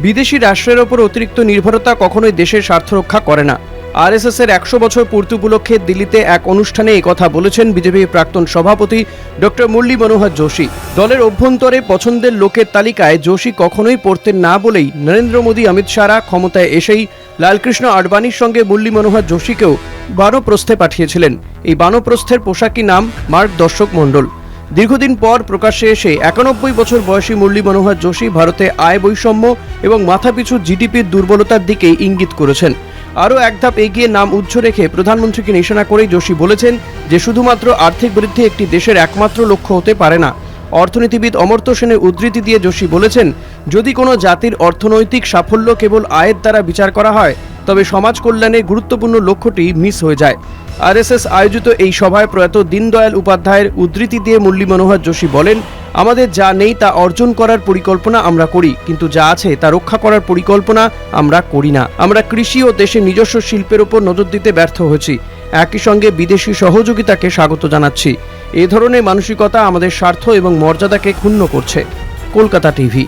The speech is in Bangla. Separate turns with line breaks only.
বিদেশি রাষ্ট্রের ওপর অতিরিক্ত নির্ভরতা কখনোই দেশের স্বার্থ রক্ষা করে না। আরএসএস এর 100 বছর পূর্তি উপলক্ষে দিল্লিতে এক অনুষ্ঠানে এই কথা বলেছেন বিজেপির প্রাক্তন সভাপতি ডক্টর মুরলী মনোহর যোশী। দলের অভ্যন্তরে পছন্দের লোকের তালিকায় যোশী কখনোই পড়তেন না বলেই নরেন্দ্র মোদী, অমিত শাহরা ক্ষমতায় এসেই লালকৃষ্ণ আডবাণীর সঙ্গে মুরলী মনোহর যোশীকেও বানপ্রস্থে পাঠিয়েছিলেন। এই বানপ্রস্থের পোশাকি নাম মার্গদর্শক মণ্ডল। দীর্ঘদিন পর প্রকাশ্যে এসে 91 বছর বয়সী মুরলী মনোহর যোশী ভারতে আয় বৈষম্য এবং মাথাপিছু জিডিপির দুর্বলতার দিকে ইঙ্গিত করেছেন। আরও এক ধাপ এগিয়ে নাম উজ্জ্ব রেখে প্রধানমন্ত্রীকে নিশানা করেই যোশী বলেছেন যে শুধুমাত্র আর্থিক বৃদ্ধি একটি দেশের একমাত্র লক্ষ্য হতে পারে না। অর্থনীতিবিদ অমর্ত্য সেনের উদ্ধৃতি দিয়ে যোশী বলেছেন, যদি কোনো জাতির অর্থনৈতিক সাফল্য কেবল আয়ের দ্বারা বিচার করা হয় তবে সমাজ কল্যাণের গুরুত্বপূর্ণ লক্ষ্যটি মিস হয়ে যায়। আরএসএস আয়োজিত এই সভায় প্রয়াত দীনদয়াল উপাধ্যায়ের উদ্ধৃতি দিয়ে মুরলী মনোহর যোশী বলেন, আমাদের যা নেই তা অর্জন করার পরিকল্পনা আমরা করি, কিন্তু যা আছে তা রক্ষা করার পরিকল্পনা আমরা করি না। আমরা কৃষি ও দেশের নিজস্ব শিল্পের উপর নজর দিতে ব্যর্থ হয়েছি। একই সঙ্গে বিদেশি সহযোগিতাকে স্বাগত জানাচ্ছি। এ ধরনের মানসিকতা আমাদের স্বার্থ এবং মর্যাদাকে ক্ষুণ্ণ করছে। কলকাতা টিভি।